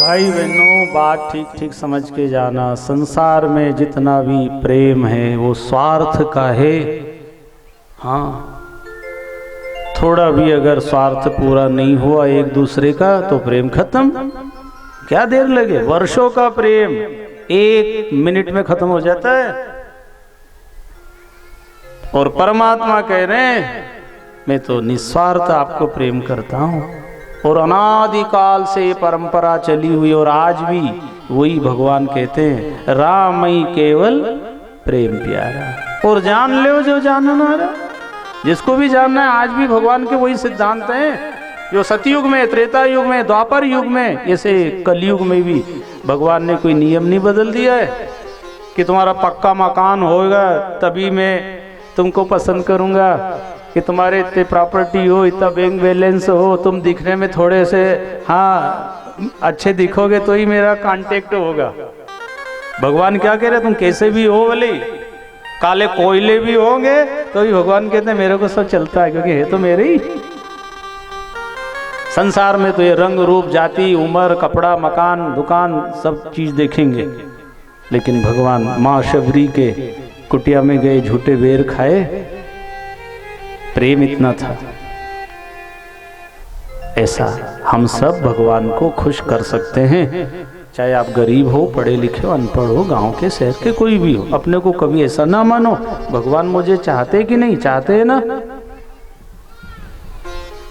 भाई बहनों, बात ठीक ठीक समझ के जाना। संसार में जितना भी प्रेम है वो स्वार्थ का है। हाँ, थोड़ा भी अगर स्वार्थ पूरा नहीं हुआ एक दूसरे का तो प्रेम खत्म। क्या देर लगे, वर्षों का प्रेम 1 मिनट में खत्म हो जाता है। और परमात्मा कह रहे हैं मैं तो निस्वार्थ आपको प्रेम करता हूं। और अनादिकाल से ये परंपरा चली हुई और आज भी वही भगवान कहते हैं रामई केवल प्रेम प्यारा। और जान लो जो जानना रहा, जिसको भी जानना है, आज भी भगवान के वही सिद्धांत हैं जो सतयुग में, त्रेता युग में, द्वापर युग में, ऐसे कलयुग में भी भगवान ने कोई नियम नहीं बदल दिया है कि तुम्हारा पक्का मकान होगा तभी मैं तुमको पसंद करूंगा, कि तुम्हारे इतने प्रॉपर्टी हो, इतना बैंक बैलेंस हो, तुम दिखने में थोड़े से अच्छे दिखोगे तो ही मेरा कांटेक्ट होगा। भगवान क्या कह रहे, तुम कैसे भी हो, भले काले कोयले भी होंगे तो ही भगवान कहते हैं मेरे को सब चलता है, क्योंकि है तो मेरे ही। संसार में तो ये रंग रूप जाति उम्र कपड़ा मकान दुकान सब चीज देखेंगे, लेकिन भगवान माँ शबरी के कुटिया में गए, झूठे बेर खाए, प्रेम इतना था। ऐसा हम सब भगवान को खुश कर सकते हैं, चाहे आप गरीब हो, पढ़े लिखे हो, अनपढ़ हो, गांव के शहर के कोई भी हो। अपने को कभी ऐसा ना मानो भगवान मुझे चाहते कि नहीं चाहते है ना।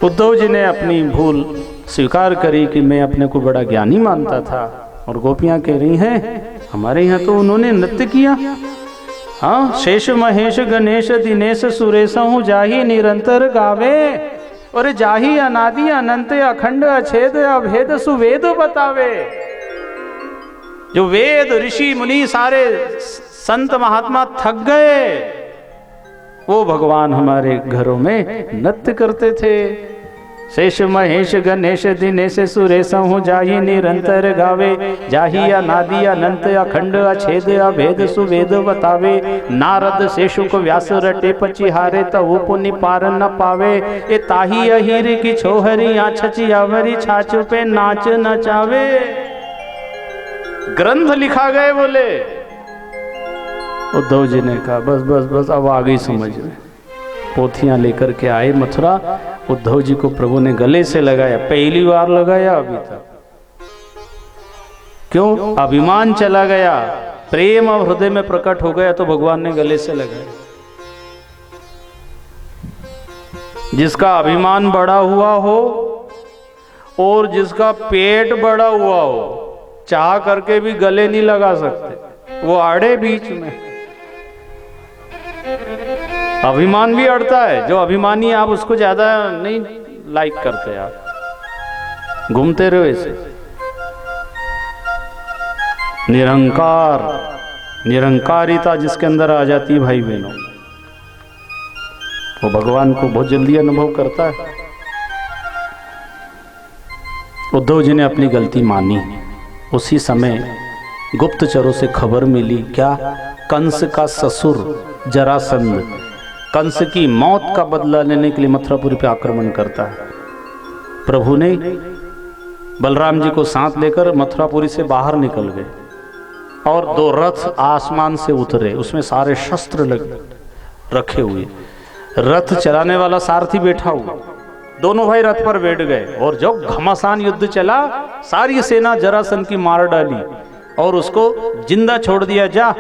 उद्धव जी ने अपनी भूल स्वीकार करी कि मैं अपने को बड़ा ज्ञानी मानता था। और गोपियां कह रही हैं हमारे यहाँ तो उन्होंने नृत्य किया। हाँ, शेष महेश गणेश दिनेश सुरेश हूँ जाही निरंतर गावे, और जाही अनादि अनंत अखंड अछेद अभेद सुवेद बतावे। जो वेद ऋषि मुनि सारे संत महात्मा थक गए, वो भगवान हमारे घरों में नृत्य करते थे। शेष महेश गणेश दिनेश सुरेश हूँ जाही निरंतर गावे, जाही अनादि अनंत अखंड अछेद अभेद सुवेद बतावे। नारद शेषुक व्यास रटे पचिहारे तहु पुनि पार न पावे, ए ताही अहीर की छोहरी छचियावरी छाछ पे नाच नचावे। ग्रंथ लिखा गए बोले। उद्धव जी ने कहा बस बस बस अब आ गई समझ में। पोथियां लेकर के आए मथुरा। उद्धव जी को प्रभु ने गले से लगाया, पहली बार लगाया अभी तक। क्यों? अभिमान चला गया, प्रेम अब हृदय में प्रकट हो गया तो भगवान ने गले से लगाया। जिसका अभिमान बड़ा हुआ हो और जिसका पेट बड़ा हुआ हो, चाह करके भी गले नहीं लगा सकते, वो आड़े बीच में। अभिमान भी अड़ता है। जो अभिमानी आप उसको ज्यादा नहीं लाइक करते, आप घूमते रहो ऐसे। निरंकार, निरंकारिता जिसके अंदर आ जाती है भाई बहनों, वो भगवान को बहुत जल्दी अनुभव करता है। उद्धव जी ने अपनी गलती मानी। उसी समय गुप्तचरों से खबर मिली, क्या? कंस का ससुर जरासंध कंस की मौत का बदला लेने के लिए मथुरापुरी पे आक्रमण करता है। प्रभु ने बलराम जी को साथ लेकर मथुरापुरी से बाहर निकल गए और 2 रथ आसमान से उतरे, उसमें सारे शस्त्र रखे हुए, रथ चलाने वाला सारथी बैठा हुआ। दोनों भाई रथ पर बैठ गए और जब घमासान युद्ध चला, सारी सेना जरासंध की मार डाली और उसको जिंदा छोड़ दिया। जा,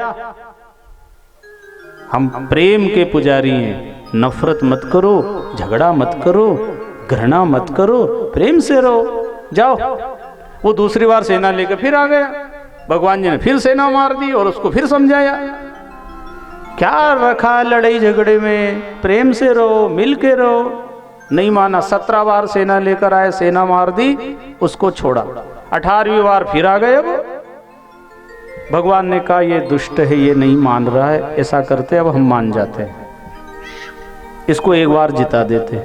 हम प्रेम के पुजारी हैं, नफरत मत करो, झगड़ा मत करो, घृणा मत करो, प्रेम से रहो, जाओ। वो दूसरी बार सेना लेकर फिर आ गया। भगवान जी ने फिर सेना मार दी और उसको फिर समझाया, क्या रखा लड़ाई झगड़े में, प्रेम से रहो, मिल के रहो। नहीं माना। 17 बार सेना लेकर आए, सेना मार दी, उसको छोड़ा। 18वीं बार फिर आ गए। अब भगवान ने कहा ये दुष्ट है, ये नहीं मान रहा है, ऐसा करते अब हम मान जाते हैं, इसको एक बार जिता देते।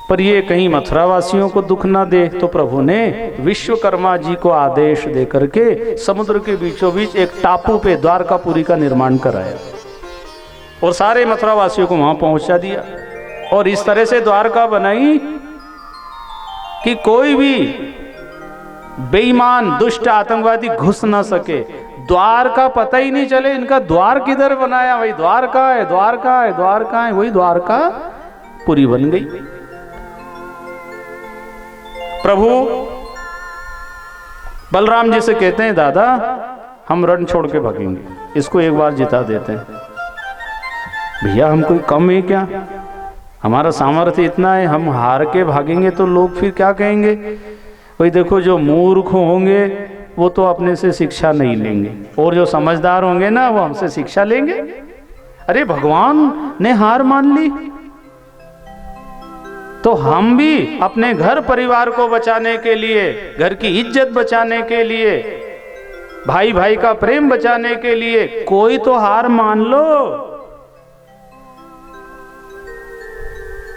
पर ये कहीं मथुरा वासियों को दुख ना दे, तो प्रभु ने विश्वकर्मा जी को आदेश दे करके समुद्र के बीचों बीच एक टापू पे द्वारकापुरी का निर्माण कराया और सारे मथुरा वासियों को वहां पहुंचा दिया। और इस तरह से द्वारका बनाई कि कोई भी बेईमान दुष्ट आतंकवादी घुस ना सके, द्वार का पता ही नहीं चले इनका द्वार किधर बनाया, वही द्वारका है, द्वारका है, द्वारका है, वही द्वारका पूरी बन गई। प्रभु बलराम जी से कहते हैं, दादा हम रण छोड़ के भागेंगे, इसको एक बार जिता देते हैं। भैया हम कोई कम है क्या, हमारा सामर्थ्य इतना है, हम हार के भागेंगे तो लोग फिर क्या कहेंगे। वही देखो जो मूर्ख होंगे वो तो अपने से शिक्षा नहीं लेंगे, और जो समझदार होंगे ना वो हमसे शिक्षा लेंगे। अरे भगवान ने हार मान ली तो हम भी अपने घर परिवार को बचाने के लिए, घर की इज्जत बचाने के लिए, भाई भाई का प्रेम बचाने के लिए कोई तो हार मान लो।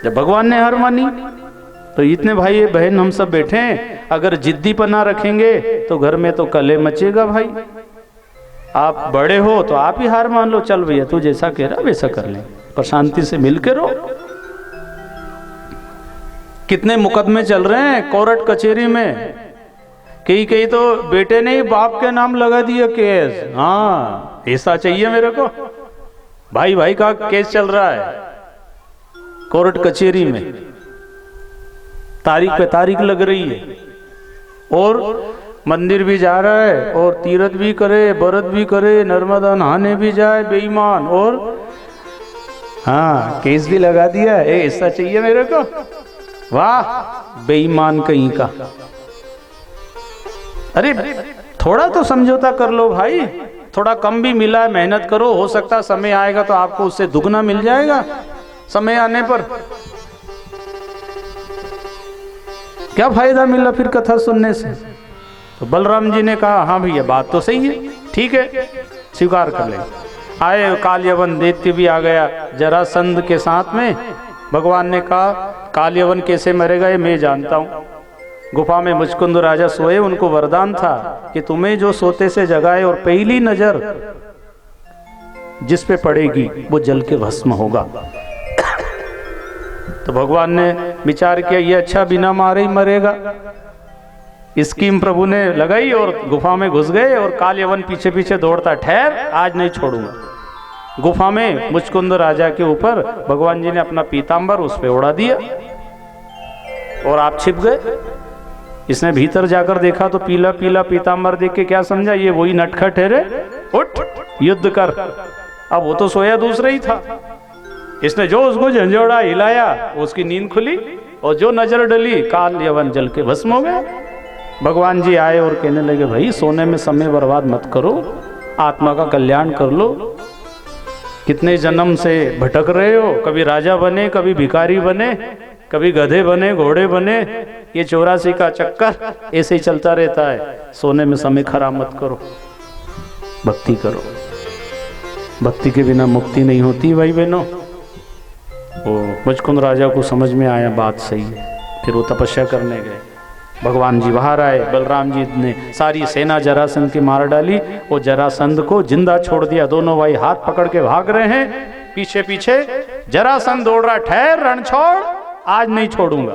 जब भगवान ने हार मानी तो इतने भाई बहन हम सब बैठे हैं, अगर जिद्दी पना रखेंगे तो घर में तो कले मचेगा। भाई आप बड़े हो तो आप ही हार मान लो, चल भैया तू जैसा कह रहा वैसा कर ले, पर शांति से मिलकर रहो। कितने मुकदमे चल रहे हैं कोर्ट कचहरी में, कई तो बेटे ने ही बाप के नाम लगा दिया केस। हाँ ऐसा चाहिए मेरे को, भाई भाई का केस चल रहा है कोर्ट कचहरी में, तारीख पे तारीख लग रही है, और मंदिर भी जा रहा है और तीर्थ भी करे, व्रत भी करे, नर्मदा नहाने भी जाए बेईमान, और हाँ केस भी लगा दिया है। ऐसा चाहिए मेरे को, वाह बेईमान कहीं का। अरे थोड़ा तो समझौता कर लो भाई, थोड़ा कम भी मिला है मेहनत करो, हो सकता है समय आएगा तो आपको उससे दुगना मिल जाएगा समय आने पर। क्या फायदा मिला फिर कथा सुनने से। तो बलराम जी ने कहा हाँ भैया बात तो सही है, ठीक है स्वीकार कर ले। आए कालयवन दैत्य भी आ गया जरासंध के साथ में। भगवान ने कहा कालयवन कैसे मरेगा ये मैं जानता हूँ। गुफा में मुचकुंद राजा सोए, उनको वरदान था कि तुम्हें जो सोते से जगाए और पहली नजर जिस पे पड़ेगी वो जल के भस्म होगा। तो भगवान ने विचार किया ये अच्छा बिना मारे ही मरेगा। स्कीम प्रभु ने लगाई और गुफा में घुस गए, और कालयवन पीछे पीछे दौड़ता, ठहर आज नहीं छोड़ूंगा। गुफा में मुचकुंद राजा के ऊपर भगवान जी ने अपना पीतांबर उस पे उड़ा दिया और आप छिप गए। इसने भीतर जाकर देखा तो पीला पीला पीतांबर देख के क्या समझा, ये वही नटखट है रे, उठ युद्ध कर। अब वो तो सोया दूसरा ही था। इसने जो उसको झंझोड़ा हिलाया उसकी नींद खुली, और जो नजर डली कालयवन जल के भस्म हो गया। भगवान जी आए और कहने लगे भाई सोने में समय बर्बाद मत करो, आत्मा का कल्याण कर लो। कितने जन्म से भटक रहे हो, कभी राजा बने, कभी भिखारी बने, कभी गधे बने, घोड़े बने, ये 84 का चक्कर ऐसे ही चलता रहता है। सोने में समय खराब मत करो, भक्ति करो। भक्ति के बिना मुक्ति नहीं होती भाई बहनों। वो मुचकुंद राजा को समझ में आया बात सही है, फिर वो तपस्या करने गए। भगवान जी बाहर आए, बलराम जी ने सारी सेना जरासंध की मार डाली और जरासंध को जिंदा छोड़ दिया। दोनों भाई हाथ पकड़ के भाग रहे हैं, पीछे पीछे जरासंध दौड़ रहा, ठहर रण छोड़, आज नहीं छोड़ूंगा।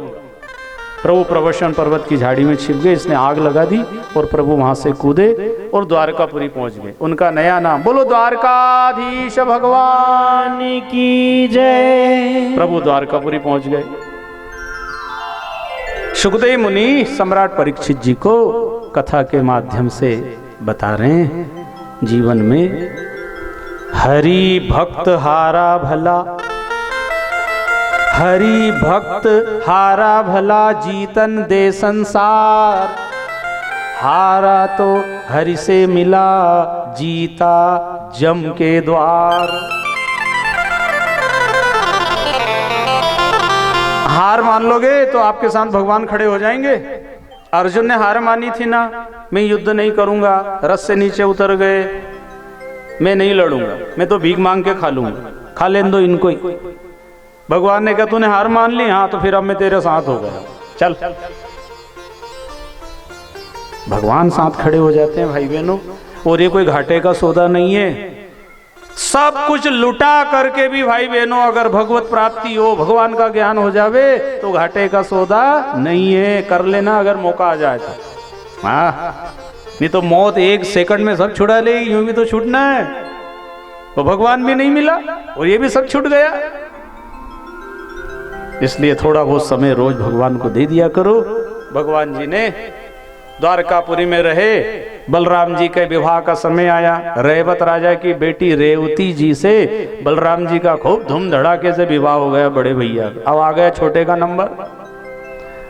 प्रभु प्रवशन पर्वत की झाड़ी में छिप गए, इसने आग लगा दी और प्रभु वहां से कूदे और द्वारकापुरी पहुंच गए। उनका नया नाम, बोलो द्वारकाधीश भगवान की जय। प्रभु द्वारकापुरी पहुंच गए। सुखदेव मुनि सम्राट परीक्षित जी को कथा के माध्यम से बता रहे हैं जीवन में हरि भक्त हारा भला, हरि भक्त हारा भला जीतन दे संसार। हारा तो हरि से मिला, जीता जम के द्वार। हार मान लोगे तो आपके साथ भगवान खड़े हो जाएंगे। अर्जुन ने हार मानी थी ना, मैं युद्ध नहीं करूंगा, रथ से नीचे उतर गए, मैं नहीं लड़ूंगा, मैं तो भीख मांग के खा लूंगा, खा लेन दो इनको ही। भगवान ने कहा तूने हार मान ली, हाँ तो फिर अब मैं तेरे साथ हो गया, चल। भगवान साथ खड़े हो जाते हैं भाई बहनों। और ये कोई घाटे का सौदा नहीं है। सब कुछ लुटा करके भी भाई बहनों अगर भगवत प्राप्ति हो, भगवान का ज्ञान हो जावे तो घाटे का सौदा नहीं है। कर लेना अगर मौका आ जाए तो। हाँ, नहीं तो मौत एक सेकंड में सब छुड़ा लेगी, यूं भी तो छूटना है। वो भगवान भी नहीं मिला और ये भी सब छूट गया। इसलिए थोड़ा बहुत समय रोज भगवान को दे दिया करो। भगवान जी ने द्वारकापुरी में रहे, बलराम जी के विवाह का समय आया। रेवत राजा की बेटी रेवती जी से बलराम जी का खूब धूम धड़ाके से विवाह हो गया बड़े भैया। अब आ गया छोटे का नंबर।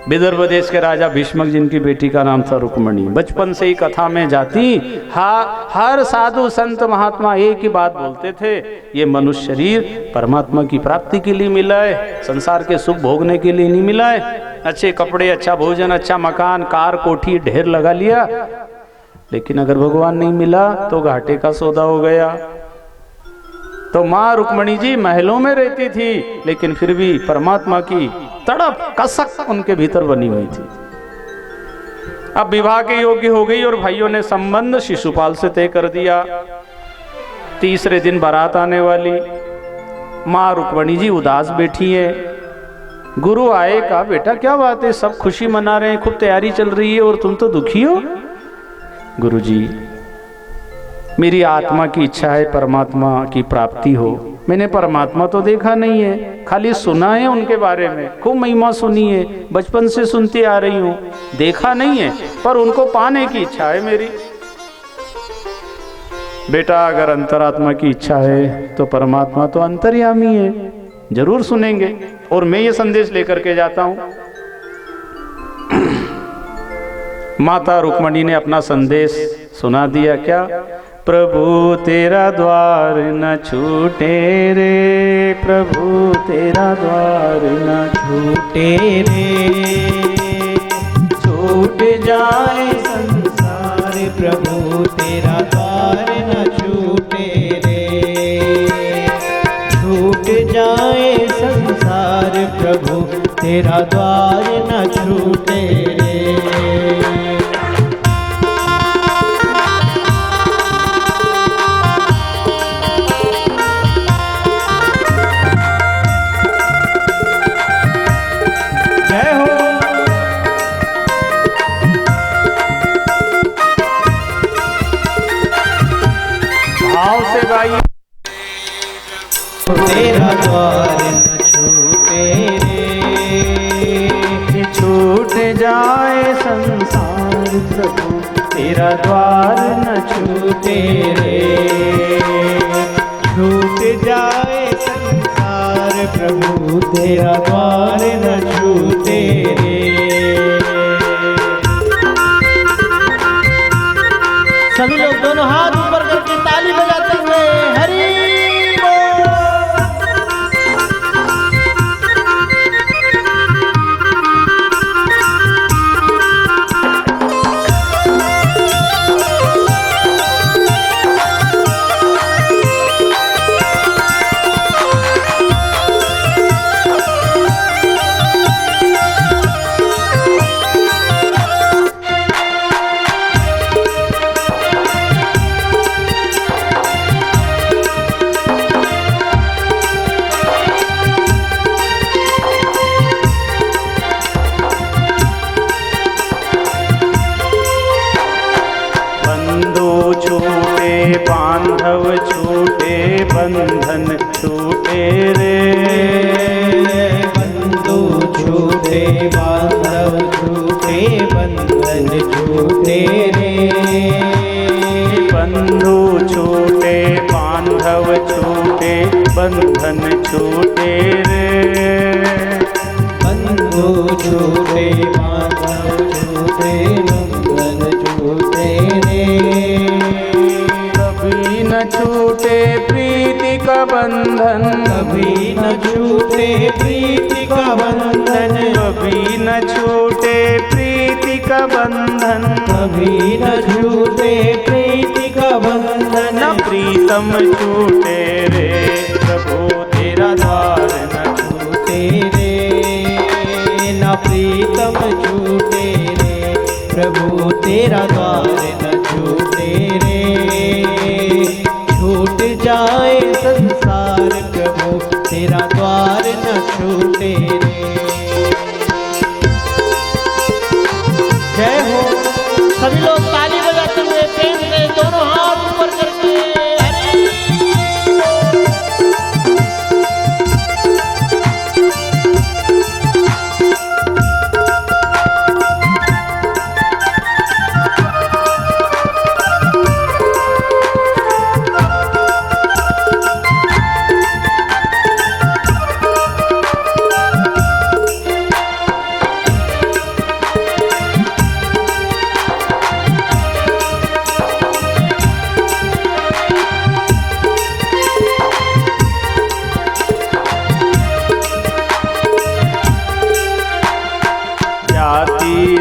विदर्भ देश के राजा भीष्मक जिनकी बेटी का नाम था रुक्मणी। बचपन से ही कथा में जाती, हर साधु संत महात्मा एक ही बात बोलते थे, ये मनुष्य शरीर परमात्मा की प्राप्ति के लिए मिला है, संसार के सुख भोगने के लिए नहीं मिला है। अच्छे कपड़े, अच्छा भोजन, अच्छा मकान, कार, कोठी ढेर लगा लिया, लेकिन अगर भगवान नहीं मिला तो घाटे का सौदा हो गया। तो माँ रुक्मणी जी महलों में रहती थी, लेकिन फिर भी परमात्मा की तड़प कसक उनके भीतर बनी हुई थी। अब विवाह के योग्य हो गई और भाइयों ने संबंध शिशुपाल से तय कर दिया। तीसरे दिन बारात आने वाली। माँ रुक्मणी जी उदास बैठी है। गुरु आए, कहा बेटा क्या बात है, सब खुशी मना रहे हैं, खूब तैयारी चल रही है और तुम तो दुखी हो। गुरु जी, मेरी आत्मा की इच्छा है परमात्मा की प्राप्ति हो। मैंने परमात्मा तो देखा नहीं है, खाली सुना है उनके बारे में, खूब महिमा सुनी है, बचपन से सुनती आ रही हूँ, देखा नहीं है, पर उनको पाने की इच्छा है मेरी। बेटा अगर अंतरात्मा की इच्छा है तो परमात्मा तो अंतर्यामी है, जरूर सुनेंगे। और मैं ये संदेश लेकर के जाता हूँ। माता रुक्मणी ने अपना संदेश सुना दिया। क्या? प्रभु तेरा द्वार न छूटे रे, प्रभु तेरा द्वार न छूटे रे, छूट जाए संसार प्रभु तेरा द्वार न छूटे रे, छूट जाए संसार प्रभु तेरा द्वार न छूटे रे। तेरा द्वार न छूटे रे, छूट जाए संसार प्रभु तेरा द्वार न छूटे रे, छूट जाए संसार प्रभु तेरा द्वार न छूटे रे। सभी लोग दोनों हाथ ऊपर करके ताली बजाते हुए हरि बांधव छूटे बंधन छूटे रे, बंधु छूटे बांधव छूटे बंधन छूटे रे, बंधु छूटे बांधव छूटे बंधन छूटे रे, बंधु छूटे बांधव छूटे बंधन छूटे रे। कभी न छूटे प्रीति का बंधन, कभी न छूटे प्रीति का बंधन, कभी न छूटे प्रीति का बंधन, कभी न छूटे प्रीति का बंधन। न प्रीतम छूटे रे, प्रभु तेरा द्वार न छूटे रे, न प्रीतम छूटे रे, प्रभु तेरा द्वार न छूटे रे, छूट जाए संसार प्रभु तेरा द्वार न छूटे रे। जय हो। ताली बजाते हुए प्रेम से दोनों हाथ ऊपर करके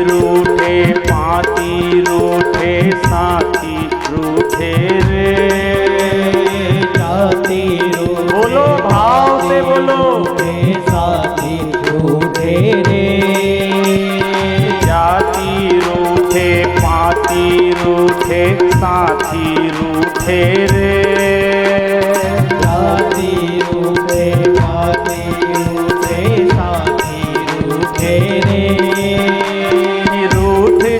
रूठे पाती रूठे साथी रूठे रे जाति रूठे बोलो भाव से बोलो साथी रूठे रे जाति रूठे पाती रूठे साथी रूठे रे जाति रूठे पाती रूठे साथी रूठे रे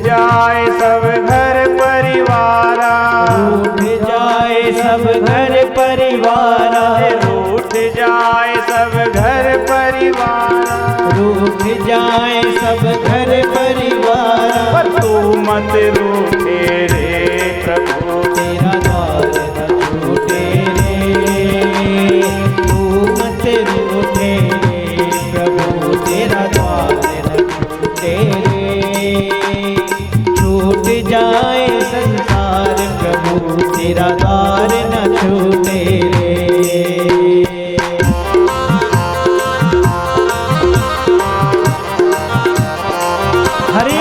जाए सब घर परिवार रूठ जाए सब घर परिवार रूठ जाए सब घर परिवार रूठ जाए सब घर परिवार पर तू मत रूठे रे प्रभु तेरा द्वार न छूटे रे तू मत रूठे रे प्रभु तेरा द्वार न छूटे रे छूट जाए संसार प्रभु तेरा द्वार न छूटे रे हरि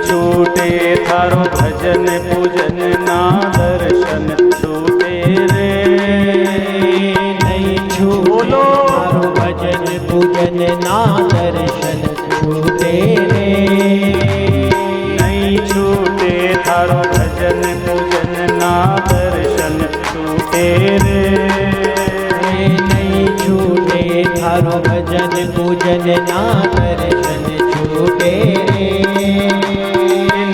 छूटे थारो भजन पूजन ना दर्शन छूटे रे नहीं छूटे थारो भजन पूजन ना दर्शन छूटे रे नहीं छूटे थारो भजन पूजन ना दर्शन छूटे रे नहीं छूटे थारो भजन पूजन ना दर्शन छूटे रे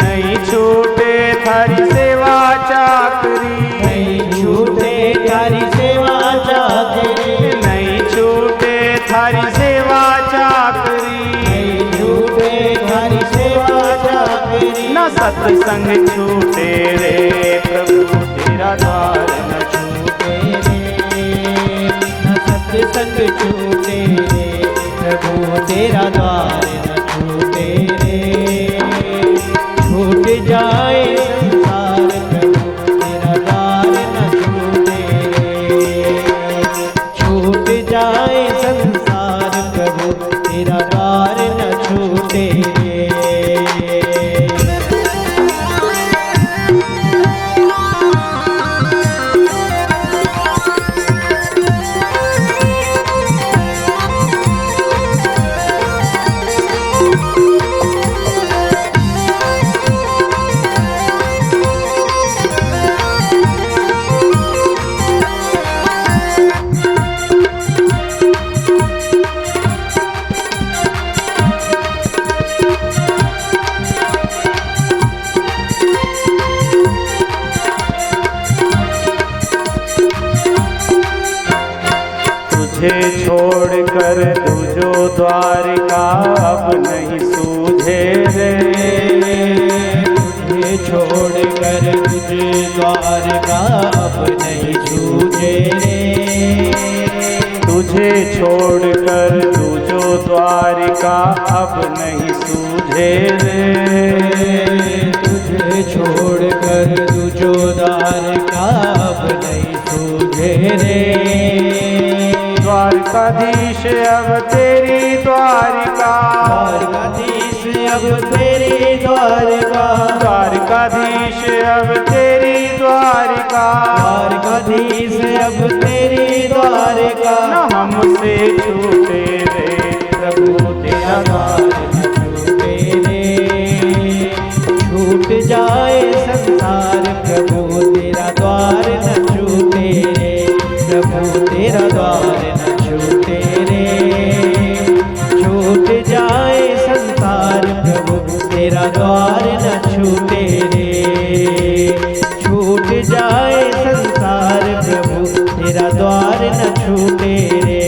नहीं छूटे थारी सेवा चाकरी नहीं छूटे थारी सेवा चाकरी नहीं छूटे थारी सेवा चाकरी नहीं छूटे थारी सेवा चाकरी न सत्संग छूटे रे प्रभु तेरा द्वार न छूटे रे न सत्संग छूटे रे प्रभु तेरा द्वार न छूटे रे छूट जाए संसार प्रभु तेरा द्वार न छूटे रे छूट जाए संसार प्रभु तेरा द्वार न छूटे रे तुझे छोड़कर तुझो द्वारिका अब नहीं सूझे रे तुझे छोड़कर तुझे द्वारका अब नहीं सूझे रे तुझे छोड़कर तुझो द्वारिका अब नहीं सूझे रे तुझे छोड़कर तुझो द्वारका अब नहीं सूझे रे द्वार द्वारकाधीश अब तेरी द्वारिका, द्वारकाधीश अब तेरी द्वारिका, द्वारकाधीश अब तेरी द्वारिका, द्वारकाधीश अब तेरी द्वारिका। न हमसे छूटे रे प्रभु तेरा द्वार, छूटे रे छूट जाए संसार, प्रभु तेरा द्वार न छूटे रे, प्रभु तेरा द्वार न छूटे रे। छूट जाए संसार, प्रभु तेरा द्वार न छूटे रे। छूट जाए संसार, प्रभु तेरा द्वार न छूटे रे।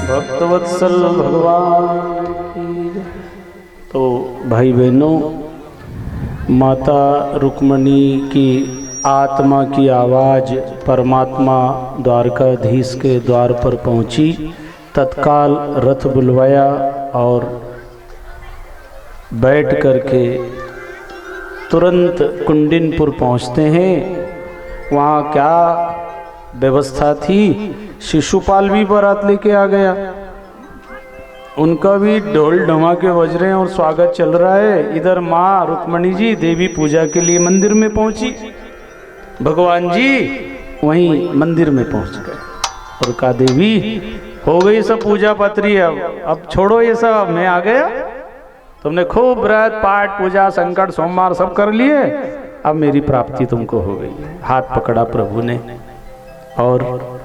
भक्तवत्सल भगवान की जय। तो भाई बहनों, माता रुक्मणी की आत्मा की आवाज़ परमात्मा द्वारकाधीश के द्वार पर पहुंची। तत्काल रथ बुलवाया और बैठ करके तुरंत कुंडिनपुर पहुंचते हैं। वहाँ क्या व्यवस्था थी, शिशुपाल भी बारात लेके आ गया, उनका भी ढोल ढमाके बज रहे हैं और स्वागत चल रहा है। इधर माँ रुक्मणी जी देवी पूजा के लिए मंदिर में पहुंची, भगवान जी वहीं मंदिर में पहुंच गए और कहा देवी हो गई सब पूजा पत्री, अब छोड़ो ये सब, मैं आ गया। तुमने खूब व्रत पाठ पूजा संकट सोमवार सब कर लिए, अब मेरी प्राप्ति तुमको हो गई। हाथ पकड़ा प्रभु ने और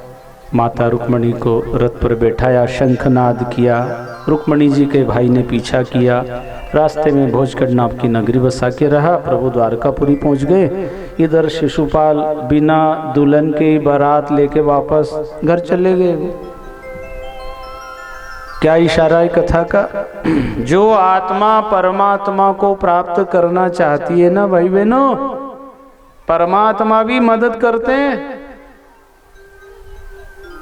माता रुक्मणी को रथ पर बैठाया, शंखनाद किया। रुक्मणी जी के भाई ने पीछा किया। रास्ते में भोजगढ़ नाम की नगरी बसा के रहा। प्रभु द्वारकापुरी पहुंच गए। इधर शिशुपाल बिना दुल्हन के बारात लेके वापस घर चले गए। क्या इशारा है कथा का? जो आत्मा परमात्मा को प्राप्त करना चाहती है ना भाई बहनों, परमात्मा भी मदद करते हैं।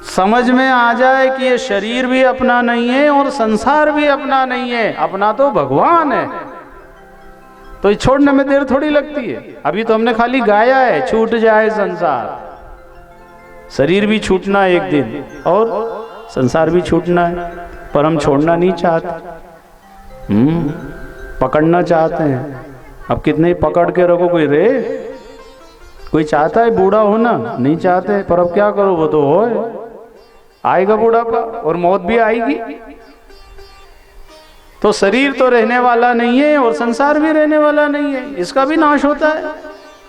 समझ में आ जाए कि ये शरीर भी अपना नहीं है और संसार भी अपना नहीं है, अपना तो भगवान है, तो ये छोड़ने में देर थोड़ी लगती है। अभी तो हमने खाली गाया है छूट जाए संसार, शरीर भी छूटना है एक दिन और संसार भी छूटना है, पर हम छोड़ना नहीं चाहते, पकड़ना चाहते हैं। अब कितने पकड़ के रखो, कोई रे, कोई चाहता है बूढ़ा होना? नहीं चाहते, पर अब क्या करो, वो तो हो, आएगा बुढ़ापा और मौत भी आएगी। तो शरीर तो रहने वाला नहीं है और संसार भी रहने वाला नहीं है, इसका भी नाश होता है।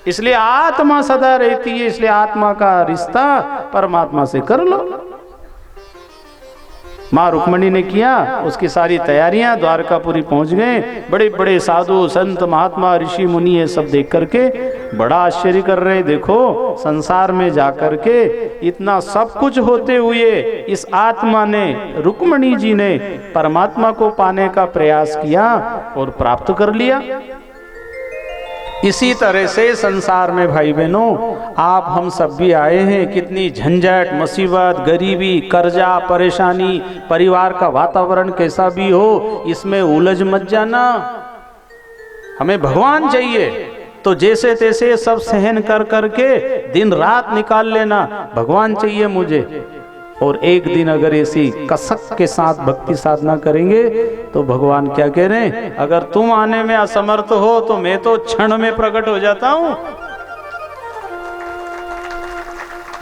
इसलिए आत्मा सदा रहती है, इसलिए आत्मा का रिश्ता परमात्मा से कर लो। माँ रुक्मणी ने किया, उसकी सारी तैयारियां, द्वारकापुरी पहुंच गए। बड़े बड़े साधु संत महात्मा ऋषि मुनि ये सब देख करके बड़ा आश्चर्य कर रहे। देखो संसार में जाकर के इतना सब कुछ होते हुए इस आत्मा ने, रुक्मणी जी ने परमात्मा को पाने का प्रयास किया और प्राप्त कर लिया। इसी तरह से संसार में भाई बहनों, आप हम सब भी आए हैं। कितनी झंझट, मुसीबत, गरीबी, कर्जा, परेशानी, परिवार का वातावरण कैसा भी हो, इसमें उलझ मत जाना। हमें भगवान चाहिए, तो जैसे तैसे सब सहन कर करके दिन रात निकाल लेना, भगवान चाहिए मुझे। और एक दिन अगर ऐसी कसक के साथ भक्ति साधना करेंगे तो भगवान क्या कह रहे हैं, अगर तुम आने में असमर्थ हो तो मैं तो क्षण में प्रकट हो जाता हूं।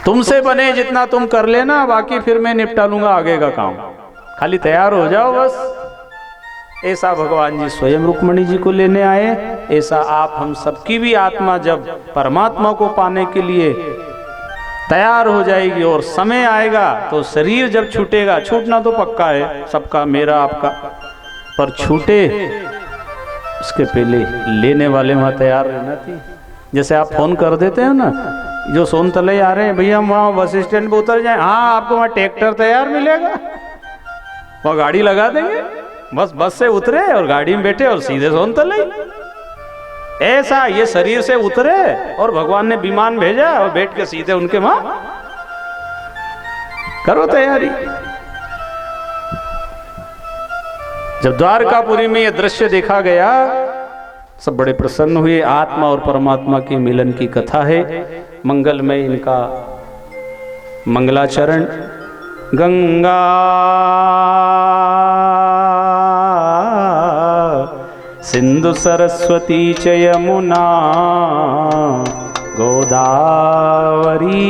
तुमसे बने जितना तुम कर लेना, बाकी फिर मैं निपटा लूंगा आगे का काम, खाली तैयार हो जाओ बस। ऐसा भगवान जी स्वयं रुक्मणी जी को लेने आए। ऐसा आप हम सबकी भी आत्मा जब परमात्मा को पाने के लिए तैयार हो जाएगी और समय आएगा तो शरीर जब छूटेगा, छूटना तो पक्का है सबका, मेरा आपका, पर छूटे उसके पहले लेने वाले वहाँ तैयार रहना थी। जैसे आप फोन कर देते हो ना, जो सोनतले आ रहे हैं भैया हम वहाँ बस स्टैंड पे उतर जाए, हाँ आपको वहाँ ट्रैक्टर तैयार मिलेगा, वहाँ गाड़ी लगा देंगे, बस से उतरे और गाड़ी में बैठे और सीधे सोनतले। ऐसा ये शरीर से उतरे और भगवान ने विमान भेजा और बैठ के सीधे उनके वहां करो तैयारी। जब द्वारकापुरी में यह दृश्य देखा गया सब बड़े प्रसन्न हुए। आत्मा और परमात्मा के मिलन की कथा है। मंगल में इनका मंगलाचरण। गंगा सिंधु सरस्वती च यमुना गोदावरी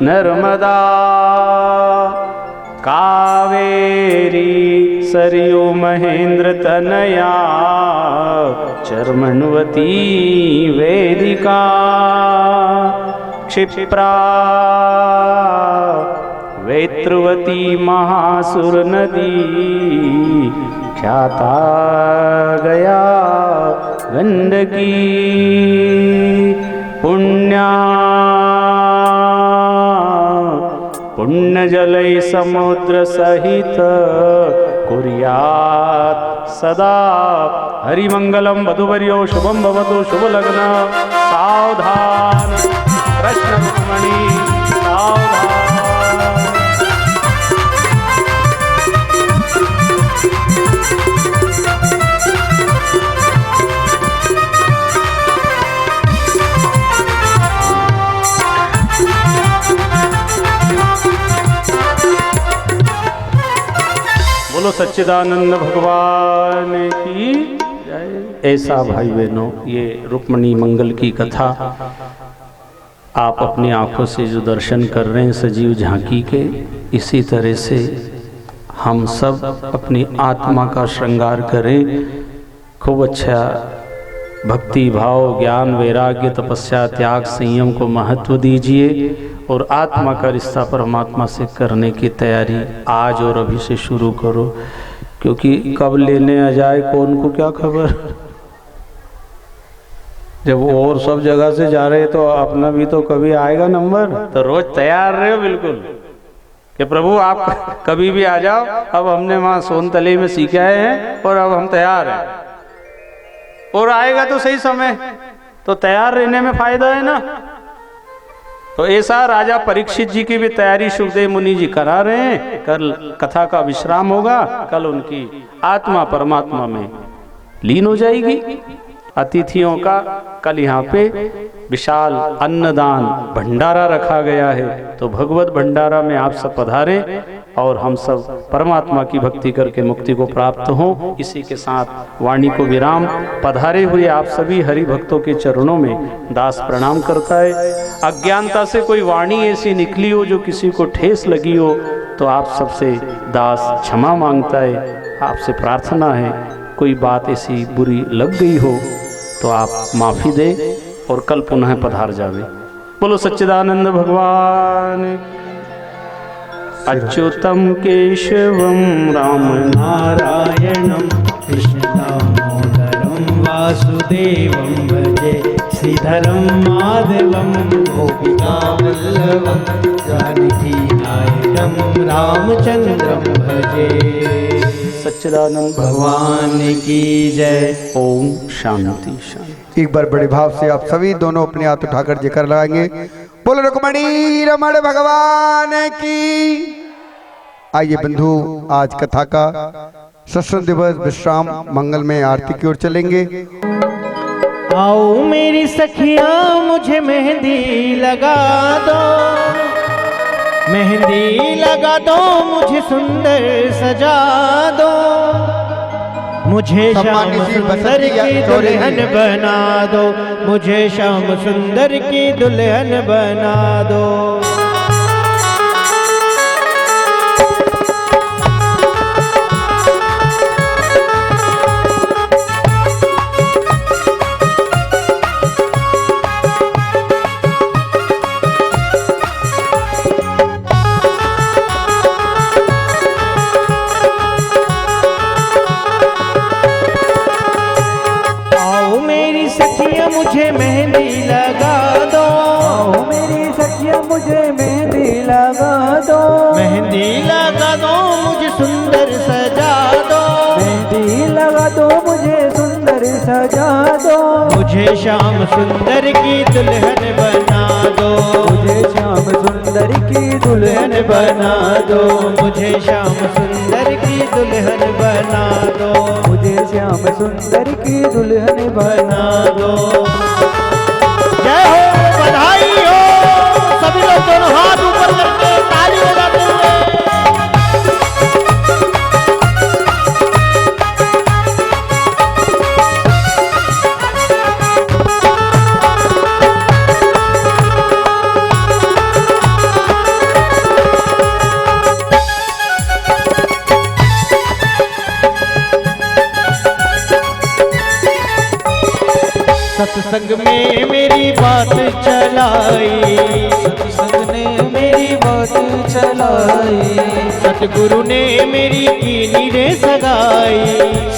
नर्मदा कावेरी सरयू महेंद्र तनया चर्मण्वती वेदिका क्षिप्रा वेत्रवती महासुर नदी ख्याता गया गंडकी पुण्य जलै समुद्र सहित कुर्यात् सदा हरिमंगलम वधुवर्यो शुभम भवतु शुभ लग्न सावधान कृष्ण रुक्मणी सावधान। बोलो सच्चिदानंद भगवान की जय। ऐसा भाई बहनों ये रुक्मणी मंगल की कथा आप अपनी आंखों से जो दर्शन कर रहे हैं सजीव झांकी के, इसी तरह से हम सब अपनी आत्मा का श्रृंगार करें। खूब अच्छा भक्ति भाव ज्ञान वैराग्य तपस्या त्याग संयम को महत्व दीजिए और आत्मा का रिश्ता परमात्मा से करने की तैयारी आज और अभी से शुरू करो, क्योंकि कब लेने आ जाए कौन को क्या खबर। जब और सब जगह से जा रहे तो अपना भी तो कभी आएगा नंबर। तो रोज तैयार रहे हो बिल्कुल कि प्रभु आप कभी भी आ जाओ। अब हमने वहाँ सोनतले में सीखे आए हैं और अब हम तैयार हैं, और आएगा तो सही समय, तो तैयार रहने में फायदा है ना। तो ऐसा राजा परीक्षित जी की भी तैयारी सुखदेव मुनि जी करा रहे हैं। कल कथा का विश्राम होगा, कल उनकी आत्मा परमात्मा में लीन हो जाएगी। अतिथियों का कल यहाँ पे विशाल अन्नदान भंडारा रखा गया है, तो भगवत भंडारा में आप सब पधारें और हम सब परमात्मा की भक्ति करके मुक्ति को प्राप्त हों। इसी के साथ वाणी को विराम। पधारे हुए आप सभी हरि भक्तों के चरणों में दास प्रणाम करता है। अज्ञानता से कोई वाणी ऐसी निकली हो जो किसी को ठेस लगी हो तो आप सबसे दास क्षमा मांगता है। आपसे प्रार्थना है कोई बात ऐसी बुरी लग गई हो तो आप माफ़ी दें और कल पुनः पधार जावे। बोलो सच्चिदानंद भगवान। अच्युतम केशवम राम नारायणम कृष्ण दामोदरम वासुदेवम भजे श्रीधरम माधवम गोपिका वल्लभम जानकी नायकम रामचंद्रम भजे। सच्चिदानंद भगवान की जय। ओम शांति शांति। एक बार बड़े भाव से आप सभी दोनों अपने हाथ उठाकर जयकार लगाएंगे। बोलो रुक्मणी रमण भगवान की। आइए बंधु, आज कथा का सत्संग दिवस विश्राम मंगल में आरती की ओर चलेंगे। आओ मेरी सखियां मुझे मेहंदी लगा दो, मेहंदी लगा दो मुझे सुंदर सजा दो, मुझे श्याम सुंदर की दुल्हन बना दो, मुझे श्याम सुंदर की दुल्हन बना दो। मुझे मेहंदी लगा दो, आओ मेरी सखिया मुझे मेहंदी लगा दो, मेहंदी लगा दो मुझे सुंदर सजा दो, मेहंदी लगा दो मुझे सुंदर सजा दो, मुझे श्याम सुंदर की दुल्हन बना दो, मुझे श्याम सुंदर की दुल्हन बना दो, मुझे श्याम सुंदर की दुल्हन बना दो, मुझे श्याम सुंदर की दुल्हन बना दो। जय हो, बधाई हो। सभी लोग दोनों हाथ ऊपर करके ताली बजाते हुए सत्संग में मेरी बात चलाई, सत्संग ने मेरी बात चलाई, सतगुरु ने मेरी कीनी रे सगाई,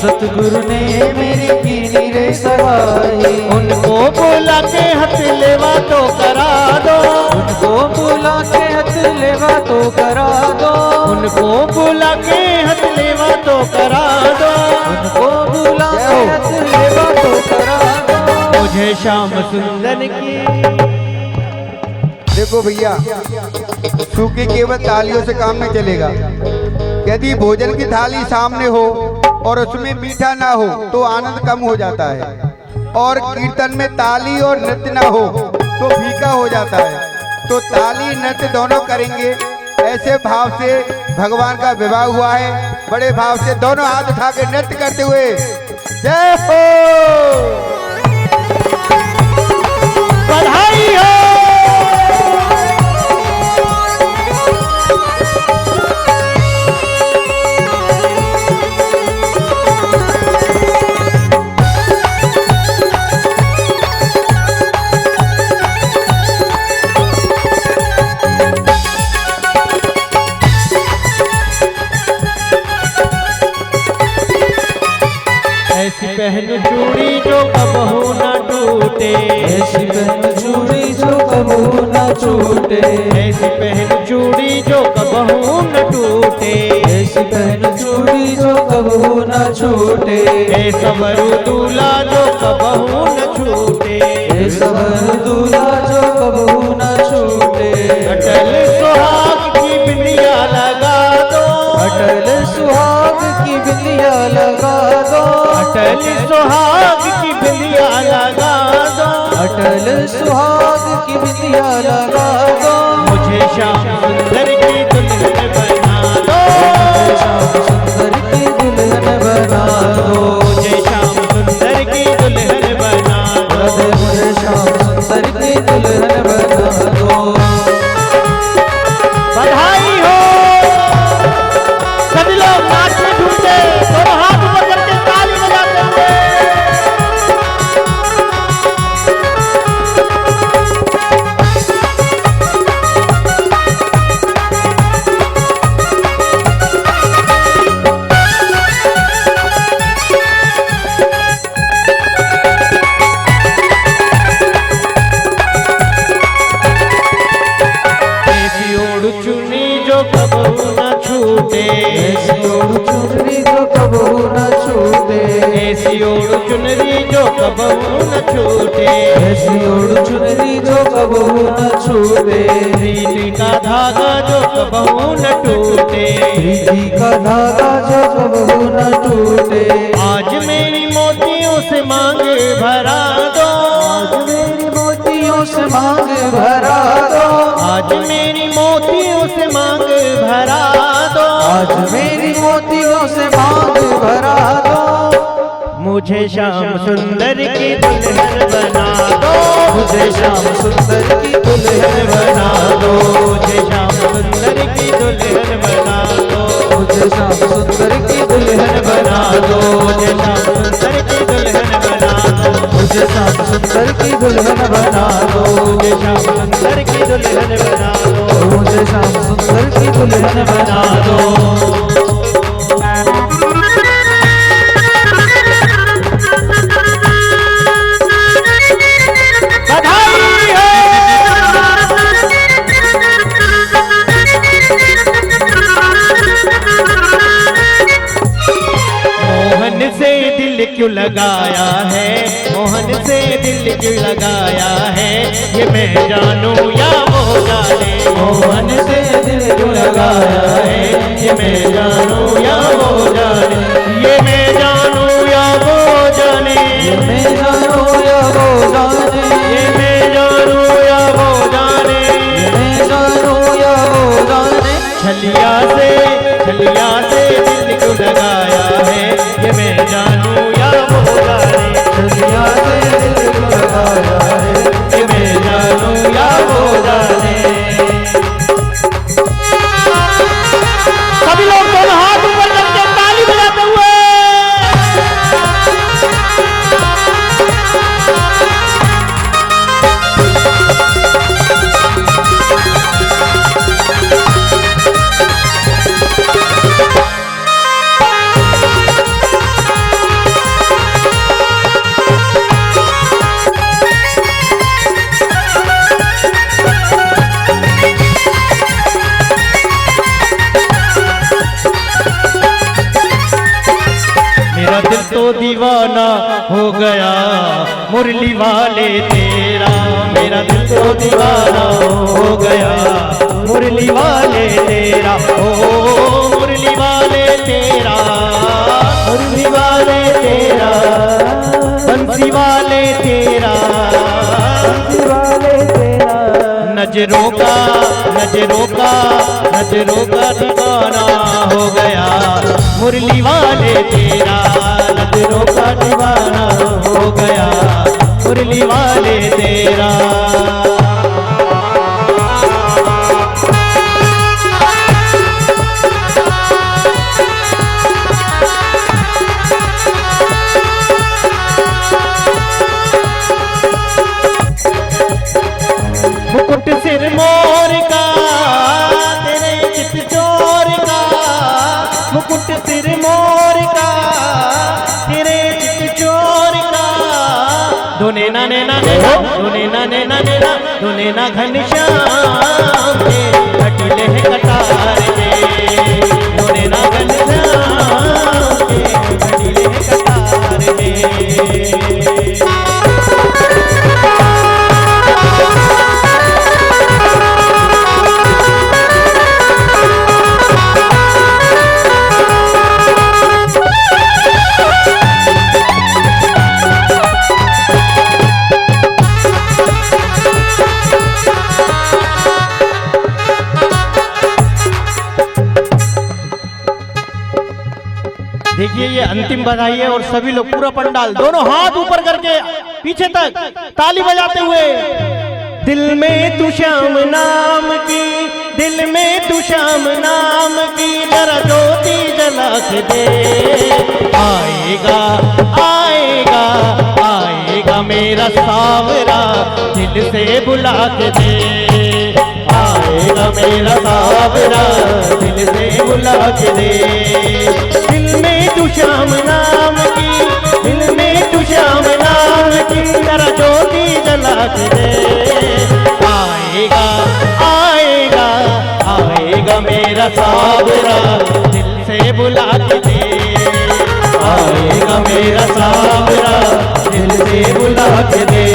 सतगुरु ने मेरी कीनी रे सगाई, उनको बुला के हथ लेवा तो करा दो, उनको बुला के हथ लेवा तो करा दो, उनको बुला के हथ लेवा तो करा दो, उनको बुला के हथ लेवा तो करा दो, मुझे श्याम सुंदर की। देखो भैया, सूखी केवल तालियों से काम नहीं चलेगा। यदि भोजन की थाली सामने हो और उसमें मीठा ना हो तो आनंद कम हो जाता है, और कीर्तन में ताली और नृत्य ना हो तो फीका हो जाता है। तो ताली नृत्य दोनों करेंगे, ऐसे भाव से भगवान का विवाह हुआ है। बड़े भाव से दोनों हाथ उठा के नृत्य करते हुए जय हो, बधाई हो। ऐसी पहन चूड़ी जो कबहू न टूटे, ऐसी पहन चूड़ी जो कबहू न छूटे, ऐसी पहन चूड़ी जो कबहू न टूटे, ऐसी पहन चूड़ी जो कबहू न छूटे, ए सवरु दूल्हा जो कबहू न छूटे, ए सवर दूल्हा जो कबहू न छूटे, अटल सुहाग की बिंदिया लगा दो, अटल सुहाग की बिंदिया लगा दो, अटल सुहाग की बिंदिया लगा दो, अटल सुहाग की बिंदिया लगा दो, मुझे श्याम सुंदर की दुल्हन बना दो, श्याम सुंदर की दुल्हन बना दो, मुझे श्याम सुंदर की दुल्हन बना दो, मुझे श्याम सुंदर की दुल्हन बना दो। बधाई हो। सभी लोग नाच में झूमते, दोनों हाथ ऊपर करके ताली बजाते हुए ऐसी ओढ़ चुनी जो कबहू न छूटे, ऐसी ओढ़ चुनरी जो कबहू न छूटे, ऐसी ओढ़ चुनरी जो कबहू न छूटे, ऐसी ओढ़ चुनरी जो कबहू न छूटे, प्रीति का धागा जो कबहू न टूटे, प्रीति का धागा जो कबहू न टूटे, आज मेरी मोतियों से मांग भरा दो, आज मेरी मोतियों से मांग भरा दो, आज मेरी मोतियों से मांग भरा दो, आज मेरी मोतियों से मांग भरा दो, मुझे श्याम सुंदर की दुल्हन बना दो, मुझे श्याम सुंदर की दुल्हन बना दो, मुझे श्याम सुंदर की दुल्हन बना दो, मुझे श्याम सुंदर की दुल्हन बना दो, मुझे श्याम सुंदर की दुल्हन बना दो, मुझे श्याम सुंदर की दुल्हन बना दो, मुझे श्याम सुंदर की दुल्हन बना दो, मुझे श्याम सुंदर की दुल्हन बना दो। से दिल क्यों लगाया है, मोहन से दिल क्यों लगाया है, ये मैं जानूं या वो जाने। मोहन से दिल क्यों लगाया है, ये मैं जानूं या वो जाने, ये मैं जानूं या वो जाने, ये मैं जानूं या वो जाने, ये मैं जानूं या वो जाने, ये मैं जानूं या वो जाने। छलिया से दिल क्यों लगाया है, ये मैं जानूं या वो जाने। छलिया से दिल क्यों लगाया है, ये मैं जानूं या वो जाने। सभी लोग दोनों हाथ ऊपर करके ताली बजाते हुए तो दीवाना हो गया मुरली वाले तेरा, मेरा दिल तो दीवाना हो गया मुरली वाले तेरा, ओ मुरली वाले तेरा, मुरली वाले तेरा, बंसी वाले तेरा, बंसी वाले तेरा। नजरों का दीवाना हो गया मुरली वाले तेरा, नजरों का दीवाना हो गया मुरली वाले तेरा। मुकुट सिर मोर का तेरे चित चोर का, मुकुट सिर मोर का तेरे चित चोर का। दोने नाने नाने ना, दोने नाने नाने ना, दोने ना घनश्याम के कटिले हैं कटार के, दोने ना घनश्याम के कटिले हैं कटार के। देखिए ये अंतिम बधाई है और सभी लोग पूरा पंडाल दोनों हाथ ऊपर करके पीछे तक ताली बजाते हुए। दिल में तू श्याम नाम की, दिल में तू श्याम नाम की, जरा ज्योति जला के दे। आएगा आएगा आएगा मेरा सावरा, दिल से बुला के दे। आएगा मेरा सावरा, दिल से बुला के दे। दिल में तू श्याम नाम की, दिल में तू श्याम नाम की, जरा ज्योति जला के दे। आएगा आएगा आएगा मेरा सावरा, दिल से बुला के दे। आएगा मेरा सावरा, दिल से बुला के दे।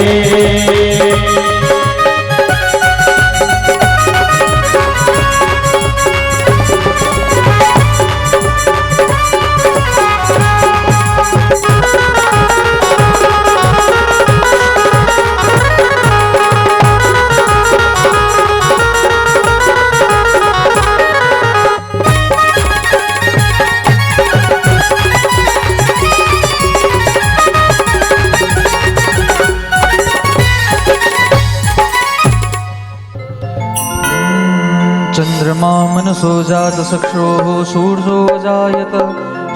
चंद्रमा मनसो जात चक्षुः सूर्यो जायत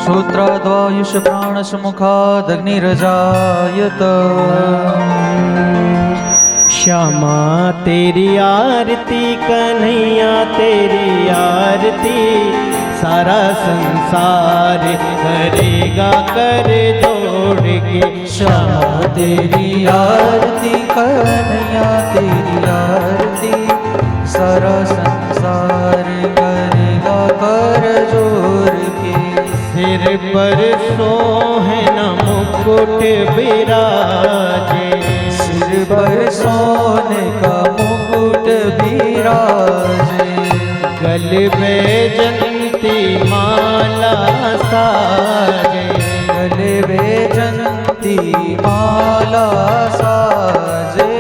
श्रोत्राद्वायुष प्राणश मुखादग्निरजायत। श्यामा तेरी आरती, कन्हैया तेरी आरती, सारा संसार करेगा कर जोड़ के। श्यामा तेरी आरती, कन्हैया तेरी आरती, सारा संसार करेगा कर जोड़ के। सिर पर सोहे न मुकुट बिराजे, सिर पर सोने का मुकुट बिराजे, गले में जंती माला साजे, गले में जंती माला साजे,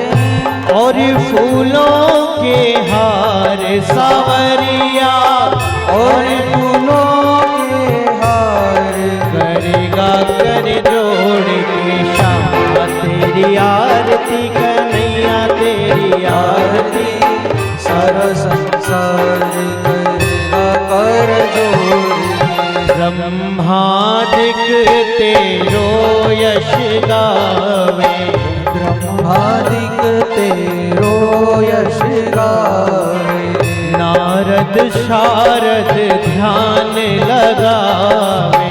और फूलों के हार सावरिया, और फूलों के हार करेगा कर जोड़ के श्यामा तेरी आरती, कन्हैया तेरी आरती, सारा संसार करेगा कर जोड़, ब्रह्मादिक तेरो यश गावे, ब्रह्मादिक तेरो यश गावे, नारद शारद ध्यान लगावे,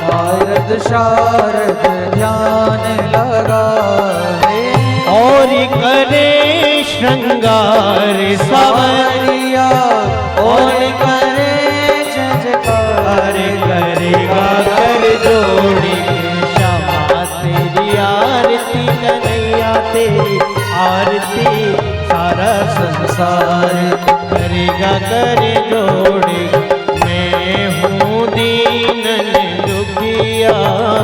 नारद शारद ध्यान लगावे, और करे श्रृंगार सावरिया, और करे जजकार, करेगा कर जोड़ी श्यामा तेरी आरती, कन्हैया तेरी आरती, सारा संसार करेगा कर जोड़ी। मैं हूँ दीनन दुखिया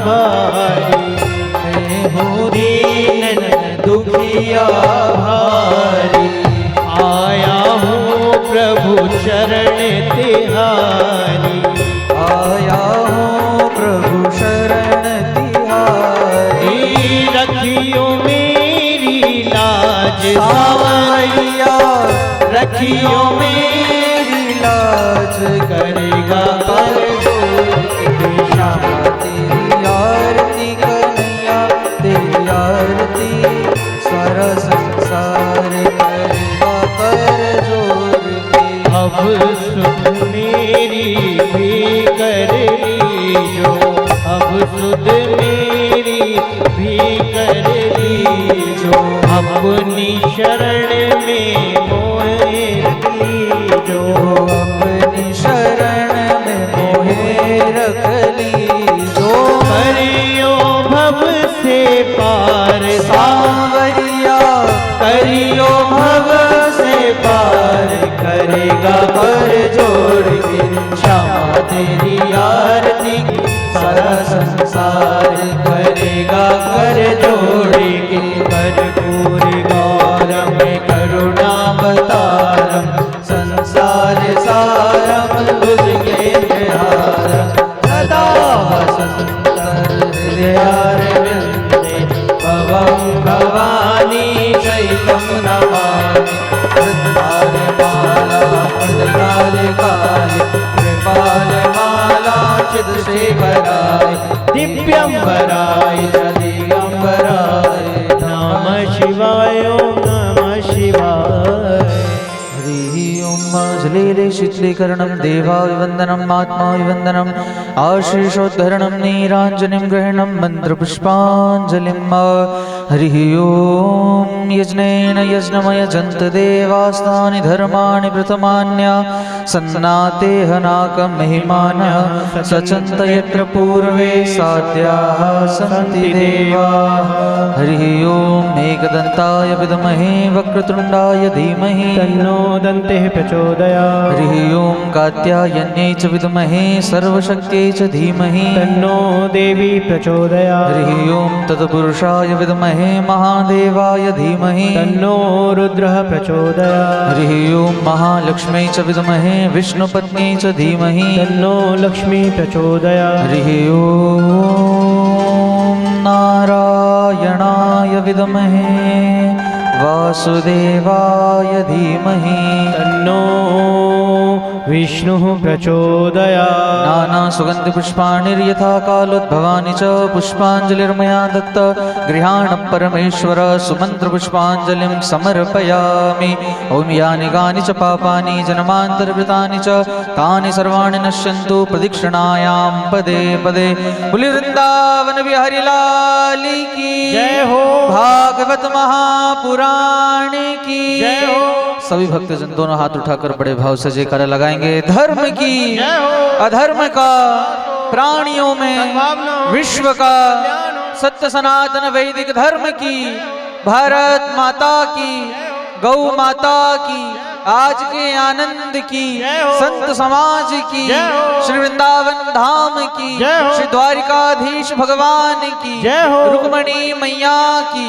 भारी, मैं हूँ दीन दुखिया भारी, आया हूँ प्रभु चरण तिहारी, आया हूँ प्रभु शरण तिहारी, रखियो मेरी लाज सावरिया, रखियो मेरी लाज करेगा कर जोड़ श्यामा तेरी आरती, कन्हैया तेरी आरती, सारा संसार करेगा कर जोड़ के। अब सुध मेरी भी कर लीजो, अब सुध मेरी भी कर लीजो, अपनी शरण में मोहे रख लीजो, अपनी शरण में मोहे रख लीजो, करियो भव से पार सावरिया, करियो भव से पार, करेगा कर जोड़ के श्यामा तेरी आरती, सारा संसार करेगा कर जोड़ के। कर्पूर गौरम करुणावतारम, संसार सारम भुजगे विहारम, सदा वसन्तं हृदयारविन्दे, भवं भवानी शैलं नमामि, काले काले कृपालमाला चिदशेखराय, दिव्यंबराय दिगंबराय, नमः शिवाय ओम नमः शिवाय। हरि ओम जलेले शीतलीकरणं देवाभिवन्दनम् आत्माभिवन्दनम् आशीषोद्धरणं नीराञ्जनिं ग्रहणं मन्त्रपुष्पाञ्जलिं हरिः ओम यज्ञेन यज्ञमयजन्त देवास्तानि धर्माणि प्रथमान्या सन्नाते हनाकं महिमानः सचन्त यत्र पूर्वे साध्याः सन्ति देवाः। हरिः ओम एकदन्ताय विद्महे वक्रतुण्डाय धीमहि तन्नो दन्तेः प्रचोदयात्। हरिः ओम कात्यायन्यै च विद्महे सर्वशक्त्यै च धीमहि तन्नो देवी प्रचोदयात्। हरिः ओम तत्पुरुषाय विद्महे महादेवाय धीमहि तन्नो रुद्रः प्रचोदयात्। हरिः ओम महालक्ष्म्यै च विद्महे विष्णुपत्न्यै च धीमहि तन्नो लक्ष्मी प्रचोदयात्। हरिः ओम नारायणाय विद्महे वासुदेवाय धीमहि तन्नो विष्णुः प्रचोदयात्। नाना सुगंधि पुष्पाणिर्यथा कालोद्भवानि च पुष्पाञ्जलिर्मया दत्त गृहाण परमेश्वर सुमंत्र पुष्पाञ्जलिं समर्पयामि। ओम यानि कानि च पापानि जन्मान्तरकृतानि च तानि सर्वाणि नश्यन्तु प्रदक्षिणायां पदे पदे। बोले वृंदावन बिहारी लाल की जय हो। भागवत महापुराण की जय हो। सभी भक्तजन दोनों हाथ उठाकर बड़े भाव से जयकारा लगाएंगे। धर्म की अधर्म का प्राणियों में सद्भावनाओं, विश्व का सत्य सनातन वैदिक धर्म की, भारत माता की, गौ माता की, आज के आनंद की, संत समाज की, श्री वृंदावन धाम की, श्री द्वारिकाधीश भगवान की, रुक्मणी मैया की,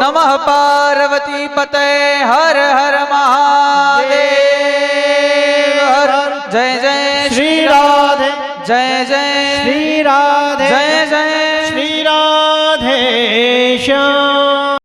नमः पार्वती पते हर हर महादेव हर। जय जय श्री राधे, जय जय श्री राधे, जय जय श्री राधे श्याम।